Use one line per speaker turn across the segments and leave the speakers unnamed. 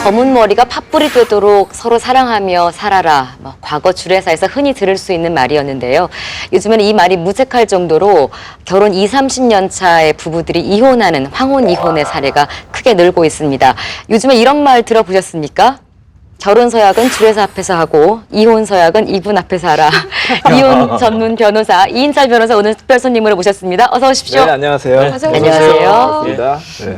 검은 머리가 팥불이 되도록 서로 사랑하며 살아라. 과거 주례사에서 흔히 들을 수 있는 말이었는데요. 요즘에는 이 말이 무색할 정도로 결혼 20, 30년 차의 부부들이 이혼하는 황혼 이혼의 사례가 크게 늘고 있습니다. 요즘에 이런 말 들어보셨습니까? 결혼 서약은 주례사 앞에서 하고 이혼 서약은 이분 앞에서 하라. 이혼 전문 변호사 이인철 변호사 오늘 특별 손님으로 모셨습니다. 어서 오십시오.
네, 안녕하세요.
어서 오세요. 안녕하세요.
반갑습니다. 네.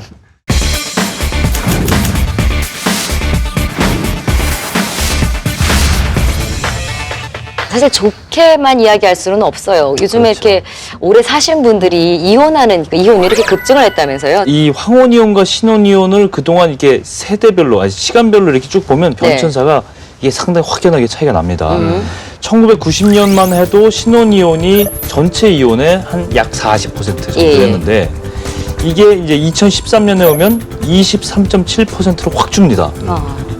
사실 좋게만 이야기할 수는 없어요. 요즘에
그렇죠.
이렇게 오래 사신 분들이 이혼하는 이혼이 이렇게 급증을 했다면서요?
이 황혼이혼과 신혼이혼을 그동안 이렇게 세대별로, 아니 시간별로 이렇게 쭉 보면 변천사가 이게 상당히 확연하게 차이가 납니다. 1990년만 해도 신혼이혼이 전체 이혼의 한 약 40% 정도 됐는데 이게 이제 2013년에 오면 23.7%로 확 줍니다.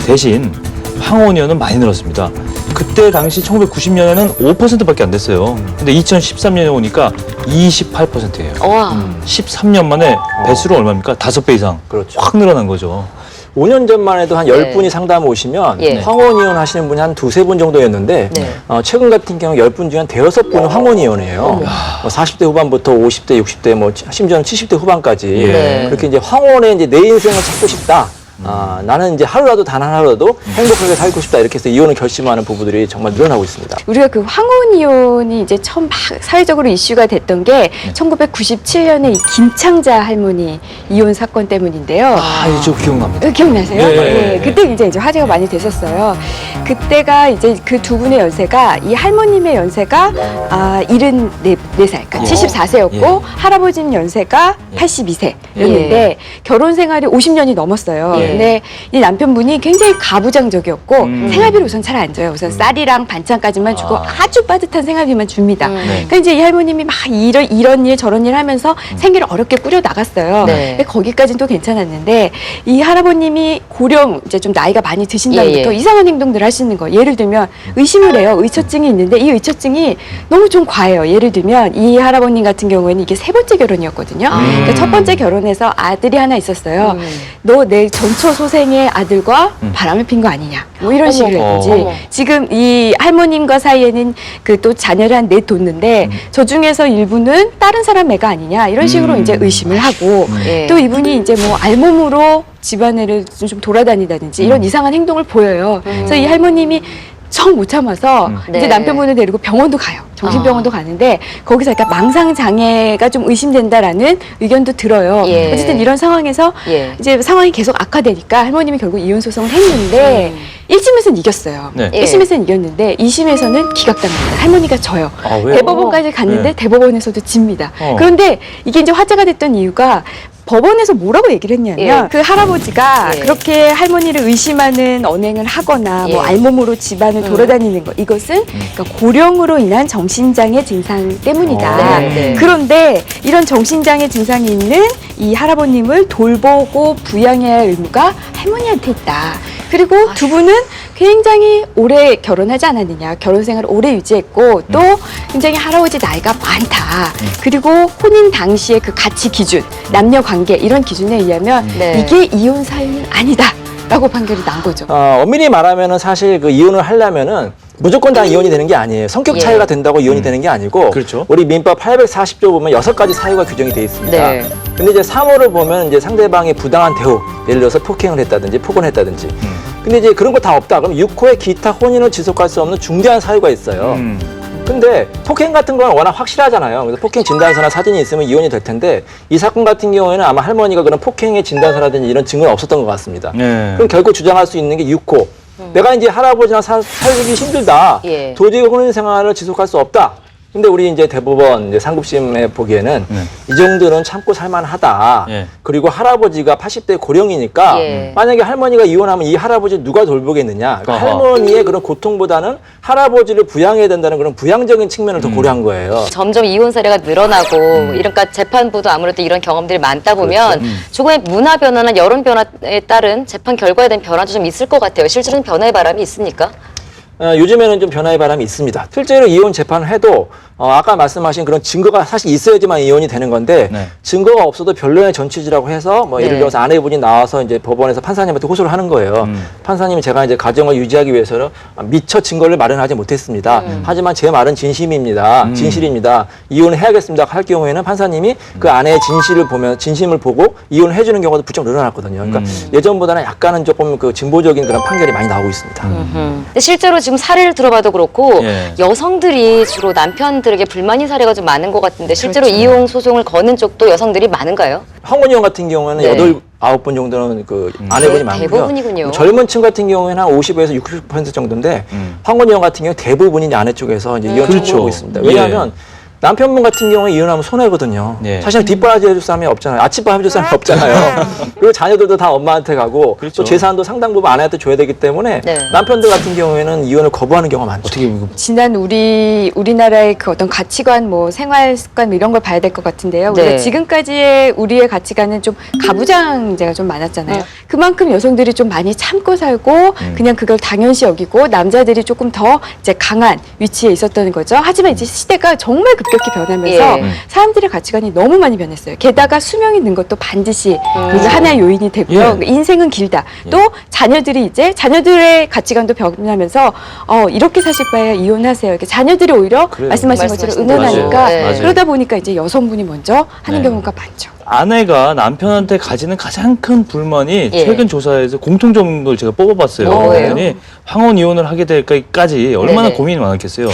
대신 황혼이혼은 많이 늘었습니다. 그때 당시 1990년에는 5%밖에 안 됐어요. 근데 2013년에 오니까 28%예요.
와.
13년 만에 배수로 얼마입니까? 5배 이상
그렇죠.
확 늘어난 거죠.
5년 전만 해도 한 10분이 상담 오시면 황혼 이혼 하시는 분이 한 두세 분 정도였는데 최근 같은 경우 10분 중에 한 대여섯 분은 황혼 이혼이에요. 40대 후반부터 50대, 60대, 뭐 심지어는 70대 후반까지 그렇게 이제 황혼의 이제 내 인생을 찾고 싶다. 나는 이제 하루라도 단 하루라도 행복하게 살고 싶다 이렇게 해서 이혼을 결심하는 부부들이 정말 늘어나고 있습니다.
우리가 그 황혼 이혼이 이제 처음 막 사회적으로 이슈가 됐던 게 1997년에 이 김창자 할머니 이혼 사건 때문인데요.
아, 저 기억납니다.
기억나세요?
네.
그때 이제 화제가 많이 됐었어요. 그때가 이제 그 두 분의 연세가 이 할머님의 연세가 74살, 그러니까 74세였고 할아버지 연세가 82세였는데 결혼 생활이 50년이 넘었어요. 근데 이 남편분이 굉장히 가부장적이었고 생활비를 우선 잘 안 줘요. 우선 쌀이랑 반찬까지만 주고 아주 빠듯한 생활비만 줍니다. 그러니까 이제 이 할머님이 막 이런 일 저런 일 하면서 생계를 어렵게 꾸려 나갔어요. 근데 거기까지는 또 괜찮았는데 이 할아버님이 고령 이제 좀 나이가 많이 드신 다음부터 이상한 행동들을 하시는 거예요. 예를 들면 의심을 해요. 의처증이 있는데 이 의처증이 너무 좀 과해요. 예를 들면 이 할아버님 같은 경우에는 이게 세 번째 결혼이었거든요. 그러니까 첫 번째 결혼해서 아들이 하나 있었어요. 너 내 전처 소생의 아들과 바람을 핀 거 아니냐. 뭐 이런 식으로 했지. 지금 이 할머님과 사이에는 그 또 자녀를 한 넷 뒀는데 저 중에서 일부는 다른 사람 애가 아니냐. 이런 식으로 이제 의심을 하고 또 이분이 이제 뭐 알몸으로 집안을 좀 돌아다니다든지 이런 이상한 행동을 보여요. 그래서 이 할머님이 정 못 참아서 이제 남편분을 데리고 병원도 가요. 정신병원도 가는데 거기서 그러니까 망상 장애가 좀 의심된다라는 의견도 들어요. 어쨌든 이런 상황에서 이제 상황이 계속 악화되니까 할머님이 결국 이혼 소송을 했는데 1심에서는 이겼어요. 1심에서는 이겼는데 2심에서는 기각당합니다. 할머니가 져요. 대법원까지 갔는데 대법원에서도 집니다. 그런데 이게 이제 화제가 됐던 이유가 법원에서 뭐라고 얘기를 했냐면 그 할아버지가 그렇게 할머니를 의심하는 언행을 하거나 뭐 알몸으로 집안을 돌아다니는 것 이것은 그러니까 고령으로 인한 정신장애 증상 때문이다. 그런데 이런 정신장애 증상이 있는 이 할아버님을 돌보고 부양해야 할 의무가 할머니한테 있다. 그리고 두 분은 굉장히 오래 결혼하지 않았느냐. 결혼 생활을 오래 유지했고 또 굉장히 할아버지 나이가 많다. 그리고 혼인 당시의 그 가치 기준, 남녀 관계 이런 기준에 의하면 이게 이혼 사유는 아니다. 라고 판결이 난 거죠.
엄밀히 말하면은 사실 그 이혼을 하려면은 무조건 다 이혼이 되는 게 아니에요. 성격 차이가 된다고 이혼이 되는 게 아니고
그렇죠.
우리 민법 840조 보면 6가지 사유가 규정이 돼 있습니다. 근데 이제 3호를 보면 이제 상대방의 부당한 대우, 예를 들어서 폭행을 했다든지 폭언을 했다든지. 근데 이제 그런 거 다 없다. 그럼 6호의 기타 혼인을 지속할 수 없는 중대한 사유가 있어요. 근데 폭행 같은 건 워낙 확실하잖아요. 그래서 폭행 진단서나 사진이 있으면 이혼이 될 텐데 이 사건 같은 경우에는 아마 할머니가 그런 폭행의 진단서라든지 이런 증거는 없었던 것 같습니다. 그럼 결국 주장할 수 있는 게 6호. 내가 이제 할아버지랑 살기 힘들다. 도저히 혼인 생활을 지속할 수 없다. 근데 우리 이제 대법원 이제 상급심에 보기에는 이 정도는 참고 살만하다. 그리고 할아버지가 80대 고령이니까 만약에 할머니가 이혼하면 이 할아버지 누가 돌보겠느냐. 그러니까 할머니의 그런 고통보다는 할아버지를 부양해야 된다는 그런 부양적인 측면을 더 고려한 거예요.
점점 이혼 사례가 늘어나고 이러니까 재판부도 아무래도 이런 경험들이 많다 보면 조금의 문화 변화나 여론 변화에 따른 재판 결과에 대한 변화도 좀 있을 것 같아요. 실제로는 변화의 바람이 있습니까?
요즘에는 좀 변화의 바람이 있습니다. 실제로 이혼 재판을 해도 아까 말씀하신 그런 증거가 사실 있어야지만 이혼이 되는 건데
네.
증거가 없어도 변론의 전취지라고 해서 뭐 예를
네.
들어서 아내분이 나와서 이제 법원에서 판사님한테 호소를 하는 거예요. 판사님이 제가 이제 가정을 유지하기 위해서는 미처 증거를 마련하지 못했습니다. 하지만 제 말은 진심입니다. 진실입니다. 이혼을 해야겠습니다. 할 경우에는 판사님이 그 아내의 진심을 보고 이혼을 해주는 경우도 부쩍 늘어났거든요. 그러니까 예전보다는 약간은 조금 그 진보적인 그런 판결이 많이 나오고 있습니다.
근데 실제로 지금 사례를 들어봐도 그렇고
예.
여성들이 주로 남편들에게 불만인 사례가 좀 많은 것 같은데 실제로 이혼 소송을 거는 쪽도 여성들이 많은가요?
황혼이혼 같은 경우에는
네.
8분 정도는 그 아내분이 많고요.
대부분이군요.
젊은 층 같은 경우에는 한 50에서 60% 정도인데 황혼이혼 같은 경우 대부분이 이제 아내 쪽에서 이제 이혼
그렇죠.
청구하고 있습니다.
예.
왜냐하면 남편분 같은 경우에 이혼하면 손해거든요.
예.
사실 뒷바라지 해줄 사람이 없잖아요. 아침밥 해줄 사람이 없잖아요. 그리고 자녀들도 다 엄마한테 가고
그렇죠.
또 재산도 상당 부분 아내한테 줘야 되기 때문에
네.
남편들 같은 경우에는 이혼을 거부하는 경우가 많죠.
어떻게 보면
지난 우리나라의 그 어떤 가치관, 뭐 생활 습관 뭐 이런 걸 봐야 될 것 같은데요. 우리가
네.
지금까지의 우리의 가치관은 좀 가부장제가 좀 많았잖아요. 그만큼 여성들이 좀 많이 참고 살고 그냥 그걸 당연시 여기고 남자들이 조금 더 이제 강한 위치에 있었던 거죠. 하지만 이제 시대가 정말 급격히 변하면서
예.
사람들의 가치관이 너무 많이 변했어요. 게다가 수명이 는 것도 반드시 이제 하나의 요인이 되고요.
예.
그러니까 인생은 길다. 또 자녀들이 이제 자녀들의 가치관도 변하면서 이렇게 사실 바에야 이혼하세요. 이렇게 자녀들이 오히려
그래요.
말씀하신 것처럼
말씀하신
응원하니까
대로. 네.
그러다 보니까 이제 여성분이 먼저 하는
네.
경우가 많죠.
아내가 남편한테 가지는 가장 큰 불만이
예.
최근 조사에서 공통적인 걸 제가 뽑아봤어요.
뭐예요?
그랬더니 황혼 이혼을 하게 될까지 얼마나
네네.
고민이 많았겠어요.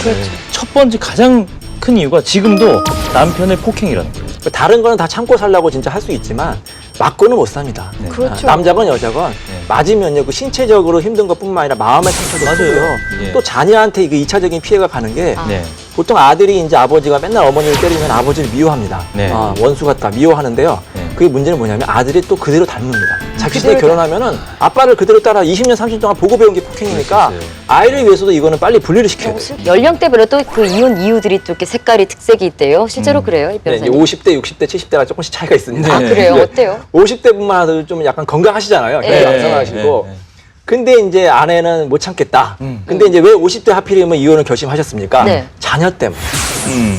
첫 번째 가장 큰 이유가 지금도 남편의 폭행이라는 거예요.
다른 거는 다 참고 살라고 진짜 할 수 있지만 맞고는 못 삽니다.
그렇죠.
남자건 여자건 맞으면요 그 신체적으로 힘든 것뿐만 아니라 마음의 상처도
맞아요.
크고요.
예.
또 자녀한테 그 2차적인 피해가 가는 게
네.
보통 아들이 이제 아버지가 맨날 어머니를 때리면 아버지를 미워합니다.
네.
원수 같다 미워하는데요.
네.
그게 문제는 뭐냐면 아들이 또 그대로 닮습니다. 자기
그대로
시대에 결혼하면은 아빠를 그대로 따라 20년 30년 동안 보고 배운 게 폭행이니까
그럴 수 있어요.
아이를 위해서도 이거는 빨리 분리를 시켜야 돼요.
연령대별로 또 그 이혼 이유들이 또 이렇게 색깔이 특색이 있대요. 실제로 그래요, 이
네, 이제
변호사님?
50대, 60대, 70대가 조금씩 차이가 있습니다.
아
네.
그래요?
네.
어때요?
50대뿐만 아니라 좀 약간 건강하시잖아요.
네.
건강하시고.
네.
근데 이제 아내는 못 참겠다. 근데 이제 왜 50대 하필이면 이혼을 결심하셨습니까?
네.
자녀 때문에.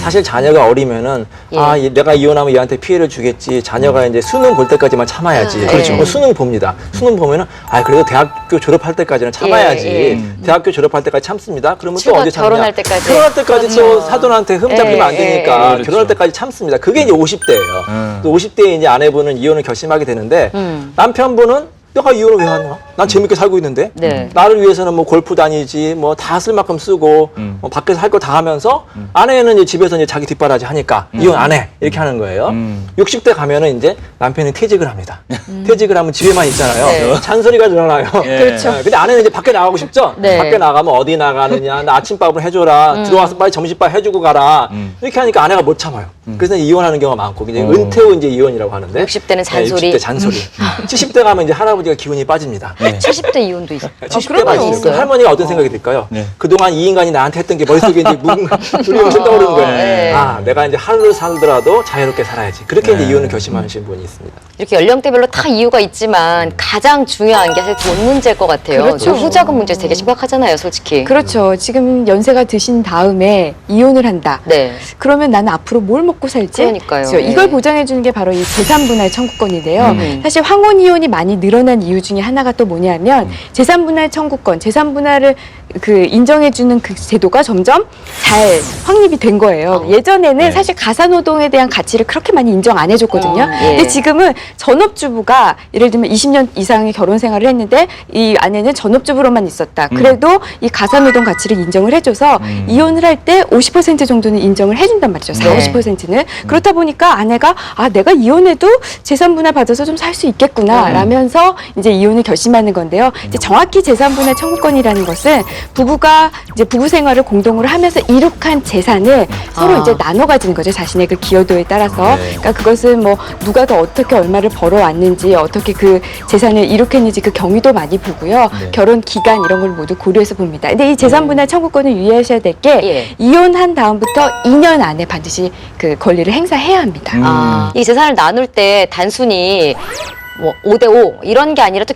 사실 자녀가 어리면은
예.
내가 이혼하면 얘한테 피해를 주겠지. 자녀가 이제 수능 볼 때까지만 참아야지.
그렇죠.
뭐 수능 봅니다. 수능 보면은 그래도 대학교 졸업할 때까지는 참아야지.
예.
대학교 졸업할 때까지 참습니다. 그러면 또
출가
언제 참냐?
결혼할 때까지.
결혼할 때까지 또
그렇죠.
사돈한테 흠 잡히면
예,
안 되니까
그렇죠.
결혼할 때까지 참습니다. 그게 이제 50대예요. 또 50대에 이제 아내분은 이혼을 결심하게 되는데 남편분은 내가 이혼을 왜 하냐? 난 재밌게 살고 있는데
네.
나를 위해서는 뭐 골프 다니지 뭐 다 쓸 만큼 쓰고 뭐 밖에서 할 거 다 하면서 아내는 이제 집에서 이제 자기 뒷바라지 하니까 이혼 안 해 이렇게 하는 거예요. 60대 가면은 이제 남편이 퇴직을 합니다. 퇴직을 하면 집에만 있잖아요.
네.
잔소리가 늘어나요.
예.
그렇죠.
근데 아내는 이제 밖에 나가고 싶죠?
네.
밖에 나가면 어디 나가느냐, 나 아침밥을 해줘라, 들어와서 빨리 점심밥 해주고 가라. 이렇게 하니까 아내가 못 참아요. 그래서 이혼하는 경우가 많고, 이제 은퇴 후 이제 이혼이라고 하는데.
60대는 잔소리.
네, 60대 잔소리. 70대 가면 이제 할아버지가 기운이 빠집니다.
70대 이혼도 있어요.
70대
그럼요.
가면
있어요.
할머니가 어떤 생각이 들까요?
네.
그동안 이 인간이 나한테 했던 게 머릿속에 이제 두리뭉실 떠오르는 거예요.
네.
내가 이제 하루 살더라도 자유롭게 살아야지. 그렇게 이제
네.
이혼을 결심하신 분이 있습니다.
이렇게 연령대별로 다 이유가 있지만 가장 중요한 게 사실 돈 문제일 것 같아요.
그렇죠.
노후자금 문제 되게 심각하잖아요, 솔직히.
그렇죠. 지금 연세가 드신 다음에 이혼을 한다.
네.
그러면 나는 앞으로 뭘 먹고 살지?
그러니까요.
그렇죠.
네.
이걸 보장해 주는 게 바로 이 재산분할 청구권인데요.
음.
사실 황혼 이혼이 많이 늘어난 이유 중에 하나가 또 뭐냐면 재산분할 청구권, 재산분할을 인정해 주는 그 제도가 점점 잘 확립이 된 거예요. 예전에는
네.
사실 가사노동에 대한 가치를 그렇게 많이 인정 안 해줬거든요.
예.
근데 지금은 전업주부가 예를 들면 20년 이상의 결혼 생활을 했는데 이 아내는 전업주부로만 있었다. 그래도 이 가사노동 가치를 인정을 해줘서 이혼을 할 때 50% 정도는 인정을 해준단 말이죠. 40,
네.
50%는. 그렇다 보니까 아내가 내가 이혼해도 재산분할 받아서 좀 살 수 있겠구나 라면서 이제 이혼을 결심하는 건데요. 이제 정확히 재산분할 청구권이라는 것은 부부가 이제 부부 생활을 공동으로 하면서 이룩한 재산을 서로 이제 나눠 가지는 거죠. 자신의 그 기여도에 따라서.
네.
그러니까 그것은 뭐 누가 더 어떻게 얼마를 벌어왔는지 어떻게 그 재산을 이룩했는지 그 경위도 많이 보고요.
네.
결혼 기간 이런 걸 모두 고려해서 봅니다. 근데 이 재산분할 청구권을 유의하셔야 될 게
예.
이혼한 다음부터 2년 안에 반드시 그 권리를 행사해야 합니다.
이 재산을 나눌 때 단순히 뭐 5대5 이런 게 아니라 또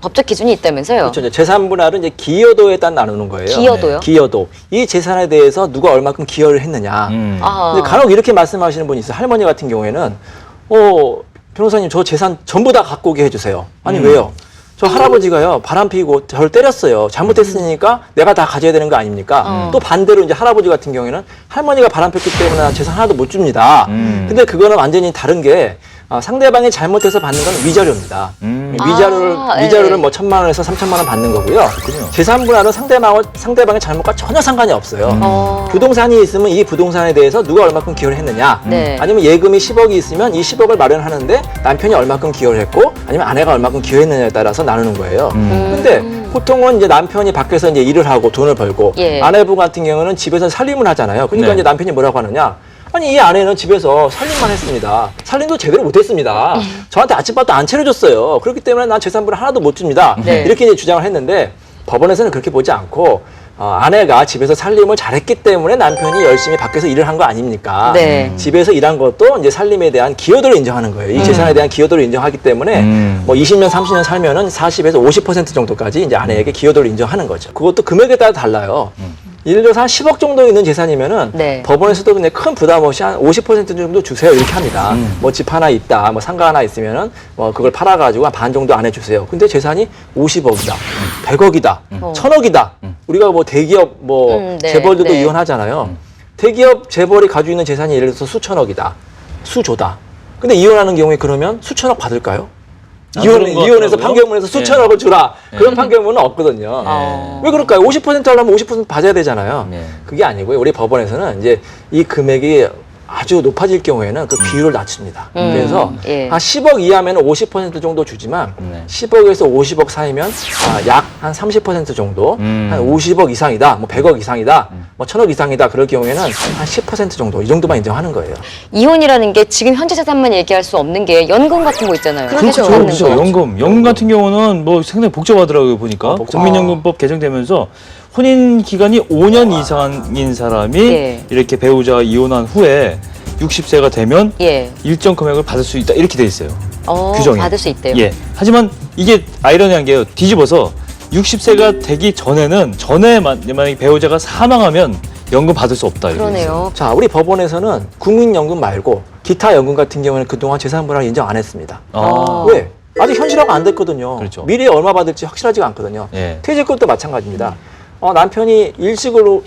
법적 기준이 있다면서요.
그렇죠. 이제 재산 분할은 이제 기여도에 따라 나누는 거예요.
기여도요?
기여도. 이 재산에 대해서 누가 얼마큼 기여를 했느냐.
아.
근데 간혹 이렇게 말씀하시는 분이 있어요. 할머니 같은 경우에는 변호사님 저 재산 전부 다 갖고 오게 해주세요. 아니 왜요? 저 할아버지가요 바람 피고 저를 때렸어요. 잘못했으니까 내가 다 가져야 되는 거 아닙니까? 또 반대로 이제 할아버지 같은 경우에는 할머니가 바람 폈기 때문에 난 재산 하나도 못 줍니다. 근데 그거는 완전히 다른 게 상대방이 잘못해서 받는 건 위자료입니다. 위자료를 뭐 1,000만 원에서 3,000만 원 받는 거고요. 재산 분할은 상대방의 잘못과 전혀 상관이 없어요. 부동산이 있으면 이 부동산에 대해서 누가 얼마큼 기여를 했느냐,
네.
아니면 예금이 10억이 있으면 이 10억을 마련하는데 남편이 얼마큼 기여를 했고, 아니면 아내가 얼마큼 기여했느냐에 따라서 나누는 거예요. 근데 보통은 이제 남편이 밖에서 이제 일을 하고 돈을 벌고,
예.
아내분 같은 경우는 집에서 살림을 하잖아요. 그러니까
네.
이제 남편이 뭐라고 하느냐? 아니 이 아내는 집에서 살림만 했습니다. 살림도 제대로 못했습니다. 저한테 아침밥도 안 차려줬어요. 그렇기 때문에 난 재산분할 하나도 못 줍니다.
네.
이렇게 이제 주장을 했는데 법원에서는 그렇게 보지 않고 아내가 집에서 살림을 잘했기 때문에 남편이 열심히 밖에서 일을 한 거 아닙니까?
네.
집에서 일한 것도 이제 살림에 대한 기여도를 인정하는 거예요. 이 재산에 대한 기여도를 인정하기 때문에 뭐 20년, 30년 살면은 40에서 50% 정도까지 이제 아내에게 기여도를 인정하는 거죠. 그것도 금액에 따라 달라요. 예를 들어서 한 10억 정도 있는 재산이면은
네.
법원에서도 그냥 큰 부담 없이 한 50% 정도 주세요 이렇게 합니다. 뭐 집 하나 있다, 뭐 상가 하나 있으면은 뭐 그걸 팔아가지고 한 반 정도 안 해주세요. 근데 재산이 50억이다, 100억이다, 1000억이다. 우리가 뭐 대기업 뭐
네,
재벌들도
네.
이혼하잖아요. 대기업 재벌이 가지고 있는 재산이 예를 들어서 수천억이다, 수조다. 근데 이혼하는 경우에 그러면 수천억 받을까요?
그런 것
이혼해서
같더라고요.
판결문에서 수천억을 주라. 그런 판결문은 없거든요. 왜 그럴까요? 50% 하려면 50% 받아야 되잖아요.
네.
그게 아니고요. 우리 법원에서는 이제 이 금액이 아주 높아질 경우에는 그 비율을 낮춥니다. 그래서
예.
한 10억 이하면 50% 정도 주지만
네.
10억에서 50억 사이면 약 한 30% 정도, 한 50억 이상이다, 뭐 100억 이상이다, 뭐 1000억 이상이다 그럴 경우에는 한 10% 정도 이 정도만 인정하는 거예요.
이혼이라는 게 지금 현재 재산만 얘기할 수 없는 게 연금 같은 거 있잖아요.
그렇죠.
그게 좀
그렇죠.
없는 거.
연금 같은 경우는 뭐 상당히 복잡하더라고요 보니까 국민연금법 개정되면서 혼인 기간이 5년 이상인 사람이
예.
이렇게 배우자가 이혼한 후에 60세가 되면
예.
일정 금액을 받을 수 있다 이렇게 돼 있어요. 규정이.
받을 수 있대요.
예. 하지만 이게 아이러니한 게요. 뒤집어서 60세가 되기 전에는 만약에 배우자가 사망하면 연금 받을 수 없다. 이렇게 돼 있어요.
그러네요.
자, 우리 법원에서는 국민연금 말고 기타 연금 같은 경우는 그동안 재산분할 인정 안 했습니다. 왜? 아직 현실화가 안 됐거든요.
그렇죠.
미래에 얼마 받을지 확실하지가 않거든요.
예.
퇴직금도 마찬가지입니다. 남편이 일시불로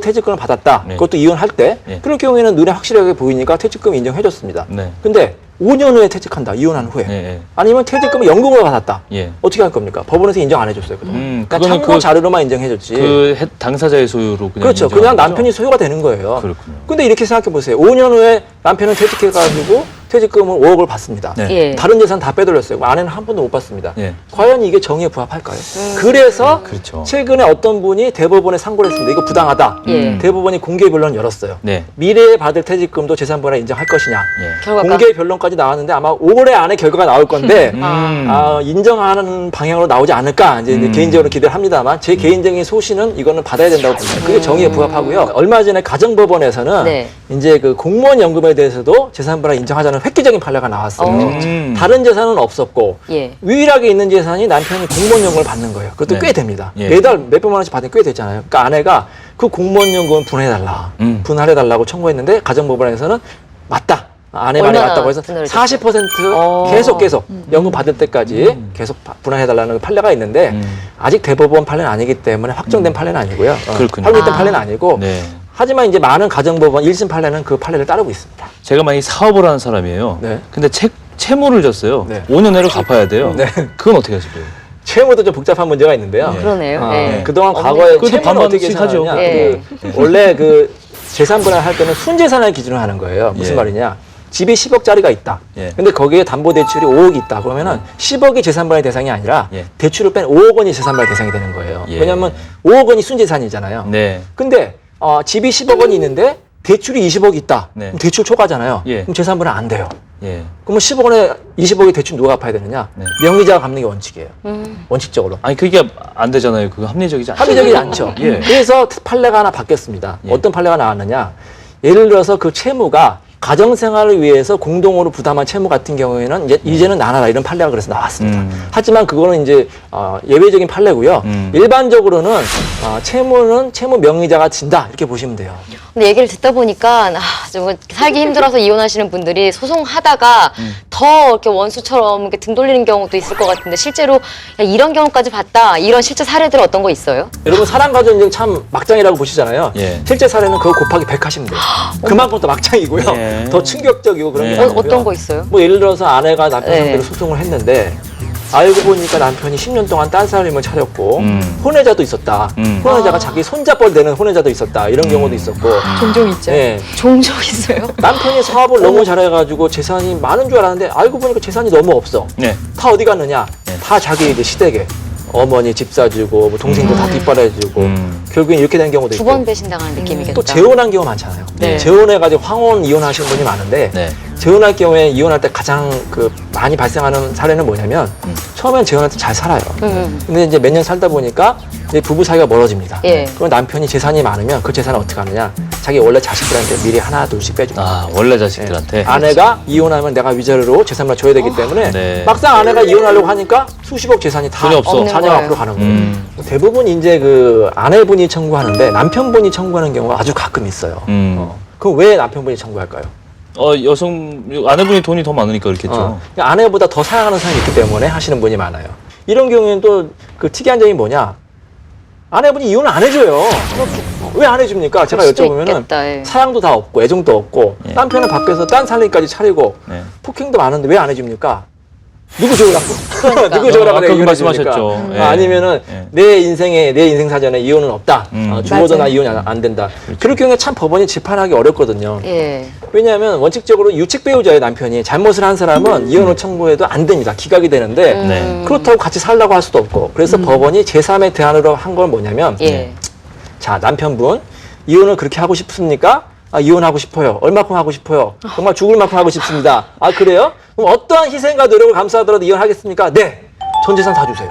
퇴직금을 받았다.
네.
그것도 이혼할 때.
예.
그럴 경우에는 눈에 확실하게 보이니까 퇴직금 인정해줬습니다.
네.
근데 5년 후에 퇴직한다. 이혼한 후에.
예, 예.
아니면 퇴직금을 연금으로 받았다.
예.
어떻게 할 겁니까? 법원에서 인정 안 해줬어요. 그동안. 그러니까
그거는
참고 자료로만 인정해줬지.
당사자의 소유로 그냥
그렇죠.
인정하는
그냥
거죠?
남편이 소유가 되는 거예요.
그렇군요.
근데 이렇게 생각해 보세요. 5년 후에 남편은 퇴직해가지고 퇴직금을 5억을 받습니다.
네.
예.
다른 재산 다 빼돌렸어요. 아내는 한 번도 못 받습니다.
예.
과연 이게 정의에 부합할까요? 그래서
그렇죠.
최근에 어떤 분이 대법원에 상고를 했습니다. 이거 부당하다.
예.
대법원이 공개 변론을 열었어요.
네.
미래에 받을 퇴직금도 재산분할 인정할 것이냐.
예.
결과가
공개 변론까지 나왔는데 아마 올해 안에 결과가 나올 건데 인정하는 방향으로 나오지 않을까 이제 개인적으로 기대를 합니다만 제 개인적인 소신은 이거는 받아야 된다고 봅니다. 그게 정의에 부합하고요. 얼마 전에 가정법원에서는
네.
이제 그 공무원 연금에 대해서도 재산분할 인정하자는 획기적인 판례가 나왔어요. 다른 재산은 없었고
예.
유일하게 있는 재산이 남편이 공무원 연금을 받는 거예요. 그것도
네.
꽤 됩니다.
예.
매달 몇백만 원씩 받으면 꽤 되잖아요. 그러니까 아내가 그 공무원 연금을 분할해달라. 분할해달라고 청구했는데 가정법원에서는 맞다. 아내 말이
얼마나
맞다고 해서
분할을
40% 계속 연금 받을 때까지 계속 분할해달라는 판례가 있는데 아직 대법원 판례는 아니기 때문에 확정된 판례는 아니고요.
그렇군요.
확정된 판례는 아니고
네.
하지만 이제 많은 가정법원 1심 판례는 그 판례를 따르고 있습니다.
제가 만약에 사업을 하는 사람이에요.
네.
근데 채무를 졌어요.
네.
5년 내로 갚아야 돼요.
네.
그건 어떻게 하실 거예요?
채무도 좀 복잡한 문제가 있는데요.
그러네요. 예.
그동안
없네.
과거에
그것도
채무는
반반씩
어떻게
하죠.
하냐?
예.
원래 그 재산 분할할 때는 순재산을 기준으로 하는 거예요. 무슨
예.
말이냐? 집이 10억짜리가 있다.
예.
근데 거기에 담보대출이 5억이 있다. 그러면은 10억이 재산분할 대상이 아니라
예.
대출을 뺀 5억 원이 재산분할 대상이 되는 거예요.
예.
왜냐하면 5억 원이 순재산이잖아요.
네.
근데 집이 10억 원이 있는데 대출이 20억이 있다.
네.
그럼 대출 초과잖아요.
예.
그럼 재산분할 안 돼요.
예.
그러면 10억 원에 20억의 대출 누가 갚아야 되느냐?
네.
명의자가 갚는 게 원칙이에요. 원칙적으로.
아니 그게 안 되잖아요. 그거 합리적이지 않죠.
합리적이지 않죠.
예.
그래서 판례가 하나 바뀌었습니다.
예.
어떤 판례가 나왔느냐? 예를 들어서 그 채무가 가정 생활을 위해서 공동으로 부담한 채무 같은 경우에는 이제는 나눠라 이런 판례가 그래서 나왔습니다. 하지만 그거는 이제 예외적인 판례고요. 일반적으로는 채무는 채무 명의자가 진다 이렇게 보시면 돼요.
근데 얘기를 듣다 보니까 좀 살기 힘들어서 이혼하시는 분들이 소송하다가 더 이렇게 원수처럼 이렇게 등 돌리는 경우도 있을 것 같은데 실제로 야, 이런 경우까지 봤다 이런 실제 사례들 어떤 거 있어요?
여러분 사랑가전 인증 참 막장이라고 보시잖아요.
예.
실제 사례는 그거 곱하기 100 하시면 돼요. 그만큼 더 막장이고요.
예.
더 충격적이고 그런
예.
게 많고요.
어떤 거 있어요?
뭐 예를 들어서 아내가 남편
네.
상대로 소송을 했는데 알고 보니까 남편이 10년 동안 딴 사람을 차렸고 혼외자도 있었다. 혼외자가 자기 손자뻘 되는 혼외자도 있었다. 이런 경우도 있었고.
종종 있죠.
예.
종종 있어요?
남편이 사업을 너무 잘해가지고 재산이 많은 줄 알았는데 알고 보니까 재산이 너무 없어.
네.
다 어디 갔느냐? 다 자기 이제 시댁에 어머니 집 사주고 뭐 동생들 다 뒷바라지고 결국엔 이렇게 된 경우도
두
있고.
번 배신당하는 느낌이겠다.
또 재혼한 경우 많잖아요.
네.
재혼해가지고 황혼 이혼하시는 분이 많은데
네.
재혼할 경우에 이혼할 때 가장 많이 발생하는 사례는 뭐냐면 처음엔 재혼할 때 잘 살아요. 근데 이제 몇 년 살다 보니까 이제 부부 사이가 멀어집니다.
예.
그럼 남편이 재산이 많으면 그 재산을 어떻게 하느냐? 자기 원래 자식들한테 미리 하나 둘씩 빼줍니다.
아, 원래 자식들한테.
아내가 이혼하면 내가 위자료로 재산만 줘야 되기 때문에
네.
막상 아내가 이혼하려고 하니까 수십억 재산이 다
돈이 없어.
자녀
거예요.
앞으로 가는 거예요. 대부분 이제 그 아내분이 청구하는데 남편분이 청구하는 경우가 아주 가끔 있어요. 그럼 왜 남편분이 청구할까요?
아내분이 돈이 더 많으니까 그렇겠죠.
그러니까 아내보다 더 사랑하는 사람이 있기 때문에 하시는 분이 많아요. 이런 경우에는 또 그 특이한 점이 뭐냐? 아내분이 이혼을 안 해줘요. 왜 안 해줍니까? 제가
수도
여쭤보면은
있겠다, 예.
사랑도 다 없고 애정도 없고
예.
남편은 밖에서 딴 살림까지 차리고
네.
폭행도 많은데 왜 안 해줍니까? 누구 좋으라고?
그러니까.
누구 좋으라고
아까
내가 이혼해
말씀하셨죠.
줍니까?
예.
아니면은
예.
내 인생 사전에 이혼은 없다. 죽어도 나
맞아요.
이혼이 안 된다. 그럴 경우에 참 법원이 재판하기 어렵거든요.
예.
왜냐하면 원칙적으로 유책 배우자의 남편이 잘못을 한 사람은 이혼을 청구해도 안 됩니다. 기각이 되는데
네.
그렇다고 같이 살라고 할 수도 없고 그래서 법원이 제3의 대안으로 한 건 뭐냐면
예.
자 남편분 이혼을 그렇게 하고 싶습니까? 아, 이혼하고 싶어요. 얼마큼 하고 싶어요? 정말 죽을 만큼 하고 싶습니다. 아 그래요? 그럼 어떠한 희생과 노력을 감수하더라도 이혼하겠습니까? 네. 전 재산 다 주세요.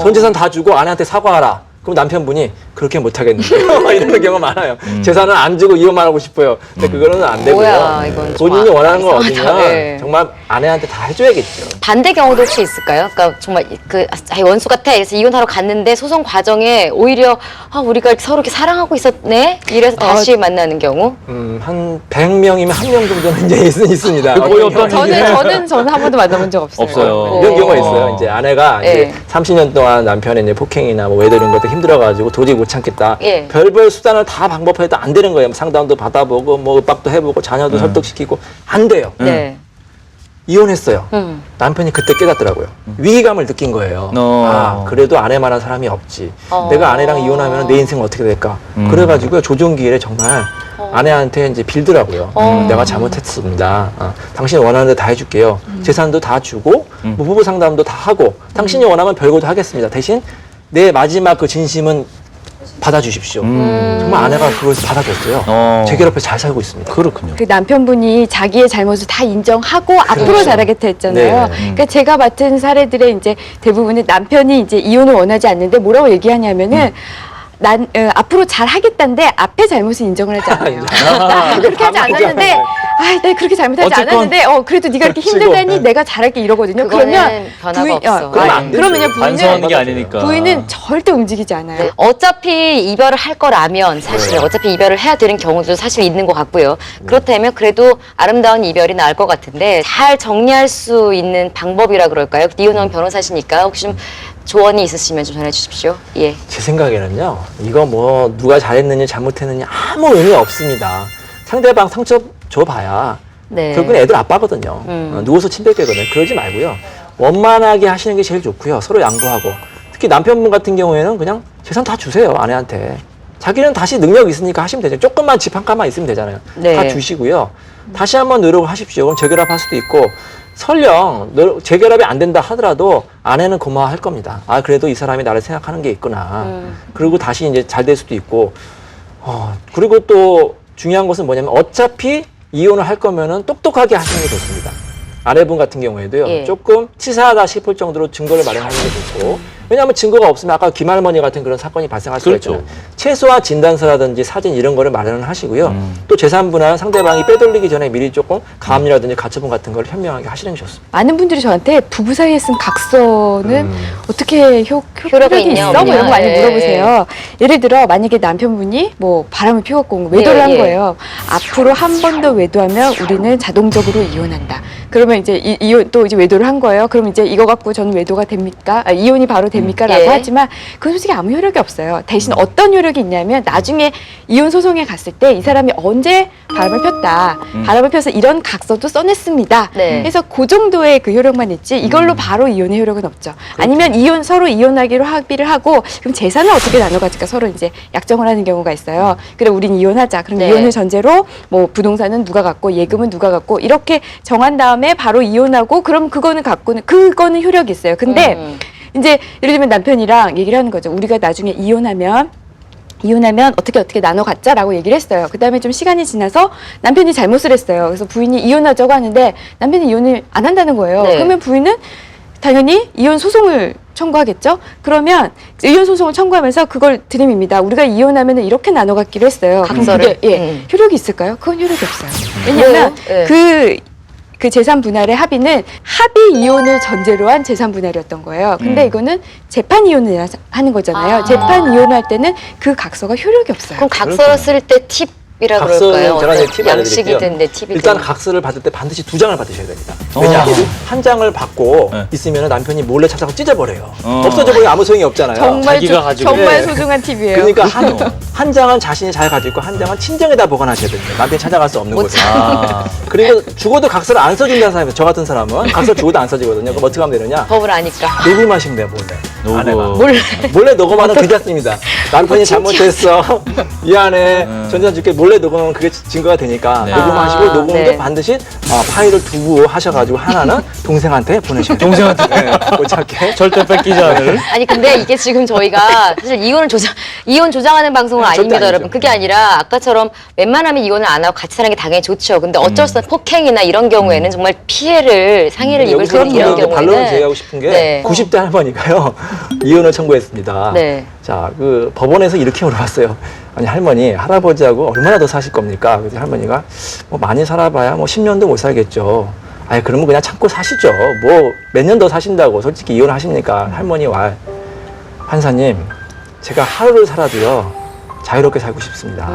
전 재산 다 주고 아내한테 사과하라. 그럼 남편분이 그렇게 못하겠는데요. 이러는 경우가 많아요. 재산은 안 주고 이혼만 하고 싶어요. 근데 그거는 안 되고요.
뭐야, 이건 좀
본인이 원하는 걸
이상하다.
얻으면
예.
정말 아내한테 다 해줘야겠죠.
반대 경우도 혹시 있을까요? 그러니까 정말 원수 같아. 그래서 이혼하러 갔는데 소송 과정에 오히려 우리가 서로 이렇게 사랑하고 있었네. 이래서 다시 만나는 경우.
한 100명이면 1명 정도는 이제 있습니다.
거의 없다는
저는 한 번도 만나본 적 없어요.
없어요.
이런
어.
경우가 있어요. 이제 아내가
예.
이제 30년 동안 남편의 이제 폭행이나 뭐 외도 이런 것들 힘들어가지고 도저히 못 참겠다.
예.
별별 수단을 다 방법해도 안 되는 거예요. 상담도 받아보고 뭐 윽박도 해보고 자녀도 설득시키고 안 돼요.
네.
이혼했어요. 남편이 그때 깨닫더라고요. 위기감을 느낀 거예요. 아, 그래도 아내만한 사람이 없지. 내가 아내랑 이혼하면 내 인생은 어떻게 될까? 그래가지고요, 조종기일에 정말 아내한테 이제 빌더라고요. 내가 잘못했습니다. 당신이 원하는 대 다 해줄게요. 재산도 다 주고, 뭐 부부 상담도 다 하고, 당신이 원하면 별거도 하겠습니다. 대신 내 마지막 그 진심은 받아주십시오. 정말 아내가 그걸 받아줬어요. 재결합해서 잘 살고 있습니다.
그렇군요.
그 남편분이 자기의 잘못을 다 인정하고 앞으로 잘하겠다 했잖아요.
네.
그러니까 제가 맡은 사례들의 이제 대부분은 남편이 이제 이혼을 원하지 않는데 뭐라고 얘기하냐면은 난 앞으로 잘 하겠다는데 앞에 잘못은 인정을 하지 않아요. 나 그렇게 하지 않았는데, 나 그렇게 잘못하지
어쨌건
않았는데, 그래도 네가 이렇게 힘들다니 내가 잘할게 이러거든요.
그거는
그러면
변화가 없어.
그러면 안 되죠.
그러면요
반성하는 게
부인은
아니니까.
부인은 절대 움직이지 않아요.
어차피 이별을 할 거라면 사실 어차피 이별을 해야 되는 경우도 사실 있는 것 같고요. 그렇다면 그래도 아름다운 이별이 나을 것 같은데 잘 정리할 수 있는 방법이라 그럴까요? 이혼한 변호사시니까 혹시 좀 조언이 있으시면 좀 전해주십시오. 예.
제 생각에는요, 이거 뭐 누가 잘했느냐 잘못했느냐 아무 의미 없습니다. 상대방 상처 줘봐야
네.
결국은 애들 아빠거든요. 누워서 침뱉거든요. 그러지 말고요. 원만하게 하시는 게 제일 좋고요. 서로 양보하고. 특히 남편분 같은 경우에는 그냥 재산 다 주세요, 아내한테. 자기는 다시 능력 있으니까 하시면 되죠. 조금만 집 한 칸만 있으면 되잖아요.
네.
다 주시고요. 다시 한번 노력을 하십시오. 그럼 재결합할 수도 있고, 설령 재결합이 안 된다 하더라도 아내는 고마워할 겁니다. 아, 그래도 이 사람이 나를 생각하는 게 있구나. 그리고 다시 이제 잘 될 수도 있고, 그리고 또 중요한 것은 뭐냐면 어차피 이혼을 할 거면은 똑똑하게 하시는 게 좋습니다. 아내분 같은 경우에도요.
예.
조금 치사하다 싶을 정도로 증거를 마련하는 게 좋고 왜냐하면 증거가 없으면 아까 김할머니 같은 그런 사건이 발생할 수가
그렇죠.
있잖아요. 최소한 진단서라든지 사진 이런 거를 마련을 하시고요. 또 재산 분할 상대방이 빼돌리기 전에 미리 조금 가압류라든지 가처분 같은 걸 현명하게 하시는 게 좋습니다.
많은 분들이 저한테 부부 사이에 쓴 각서는 어떻게
효력이
효력이
있냐,
있어? 뭐
없냐.
이런 거 많이
예.
물어보세요. 예를 들어 만약에 남편분이 뭐 바람을 피웠고 외도를
예,
한
예.
거예요. 앞으로 한 번 더 외도하면 우리는 자동적으로 이혼한다. 그러면 이제 이혼 또 이제 외도를 한 거예요. 그럼 이제 이거 갖고 저는 외도가 됩니까? 이혼이 바로 됩니까?라고
예.
하지만 그건 솔직히 아무 효력이 없어요. 대신 어떤 효력이 있냐면 나중에 이혼 소송에 갔을 때 이 사람이 언제 바람을 폈다. 바람을 펴서 이런 각서도 써냈습니다.
네.
그래서 그 정도의 그 효력만 있지 이걸로 바로 이혼의 효력은 없죠. 아니면 서로 이혼하기로 합의를 하고 그럼 재산을 어떻게 나눠 가질까 서로 이제 약정을 하는 경우가 있어요. 그래 우린 이혼하자. 그럼
네.
이혼을 전제로 뭐 부동산은 누가 갖고 예금은 누가 갖고 이렇게 정한 다음에 바로 이혼하고 그럼 그거는 효력이 있어요. 근데 이제 예를 들면 남편이랑 얘기를 하는 거죠. 우리가 나중에 이혼하면 어떻게 나눠 갖자라고 얘기를 했어요. 그다음에 좀 시간이 지나서 남편이 잘못을 했어요. 그래서 부인이 이혼하자고 하는데 남편이 이혼을 안 한다는 거예요.
네.
그러면 부인은 당연히 이혼 소송을 청구하겠죠. 그러면 이혼 소송을 청구하면서 그걸 드림입니다. 우리가 이혼하면 이렇게 나눠 갖기로 했어요. 그럼
각서를?
그게 효력이 있을까요? 그건 효력이 없어요. 왜냐하면
왜요?
그 재산 분할의 합의는 합의 이혼을 전제로 한 재산 분할이었던 거예요. 근데 이거는 재판 이혼을 하는 거잖아요.
아.
재판 이혼할 때는 그 각서가 효력이 없어요.
그럼 각서를 쓸 때 팁이라 그럴까요?
제가 이제
어떤
팁 알려드릴게요.
양식이든 내 팁이든.
일단 각서를 받을 때 반드시 2장을 받으셔야 됩니다. 왜냐하면 한 장을 받고
네.
있으면 남편이 몰래 찾아서 찢어버려요.
어.
없어져버리면 아무 소용이 없잖아요.
자기가 가지고.
정말
네.
소중한 팁이에요.
그러니까 한 장은 자신이 잘 가지고 있고 한 장은 친정에다 보관하셔야 됩니다. 남편이 찾아갈 수 없는 곳에.
아,
그리고 죽어도 각서를 안 써준다는 사람이 저 같은 사람은 각서 죽어도 안 써지거든요. 그럼 어떻게 하면 되느냐?
법을 아니까.
녹음하시면 돼요, 몰래.
녹음.
아내가.
몰래.
몰래 녹음하면 괜찮습니다. 남편이 잘못했어. 미안해. 전자 줄게. 몰래 녹음하면 그게 증거가 되니까
네.
녹음하시고
아,
녹음도
네.
반드시 파일을 두고 하셔가지고 하나는 동생한테 보내셔야 돼요.
동생한테
네, 못 찾게.
절대 뺏기지 않을.
아니 근데 이게 지금 저희가 사실 이혼 조장하는 방송은
절대
아닙니다,
아니죠.
여러분. 그게 아니라 아까처럼 웬만하면 이혼을 안 하고 같이 사는 게 당연히 좋죠. 근데 어쩔 수 없는 폭행이나 이런 경우에는 정말 상해를 입을 수 있는 이런 경우에는
반론을 제기하고 싶은 게
네.
90대 할머니가요 이혼을 청구했습니다.
네.
자, 그 법원에서 이렇게 물어봤어요. 아니 할머니, 할아버지하고 얼마나 더 사실 겁니까? 그래서 할머니가 뭐 많이 살아봐야 뭐 10년도 못 살겠죠. 아니 그러면 그냥 참고 사시죠. 뭐 몇 년 더 사신다고 솔직히 이혼하십니까? 할머니 판사님, 제가 하루를 살아도요 자유롭게 살고 싶습니다.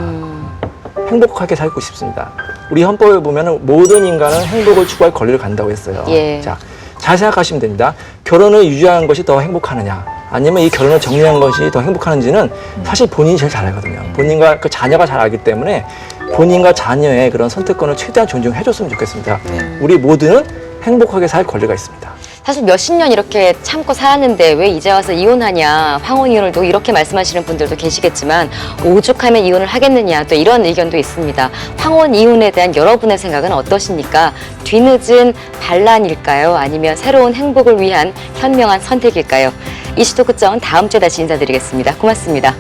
행복하게 살고 싶습니다. 우리 헌법에 보면은 모든 인간은 행복을 추구할 권리를 갖는다고 했어요.
예.
자, 잘 생각하시면 됩니다. 결혼을 유지하는 것이 더 행복하느냐, 아니면 이 결혼을 정리한 것이 더 행복하는지는 사실 본인이 제일 잘 알거든요. 본인과 그 자녀가 잘 알기 때문에 본인과 자녀의 그런 선택권을 최대한 존중해줬으면 좋겠습니다. 우리 모두는 행복하게 살 권리가 있습니다.
사실 몇십 년 이렇게 참고 살았는데 왜 이제 와서 이혼하냐, 황혼 이혼을 또 이렇게 말씀하시는 분들도 계시겠지만 오죽하면 이혼을 하겠느냐, 또 이런 의견도 있습니다. 황혼 이혼에 대한 여러분의 생각은 어떠십니까? 뒤늦은 반란일까요? 아니면 새로운 행복을 위한 현명한 선택일까요? 이슈토크정 다음 주에 다시 인사드리겠습니다. 고맙습니다.